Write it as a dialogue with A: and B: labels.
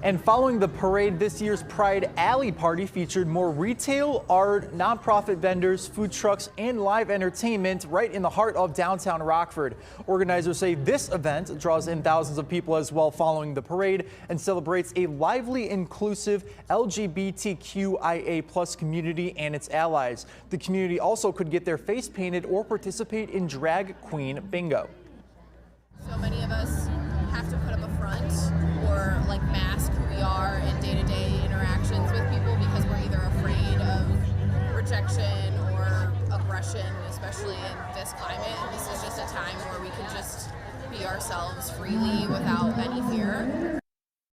A: And following the parade, this year's Pride Alley Party featured more retail, art, nonprofit vendors, food trucks, and live entertainment right in the heart of downtown Rockford. Organizers say this event draws in thousands of people as well following the parade and celebrates a lively, inclusive LGBTQIA+ community and its allies. The community also could get their face painted or participate in drag queen bingo.
B: So many of us have to put up a front or mask who we are in day-to-day interactions with people because we're either afraid of rejection or aggression, especially in this climate. And this is just a time where we can just be ourselves freely without any fear.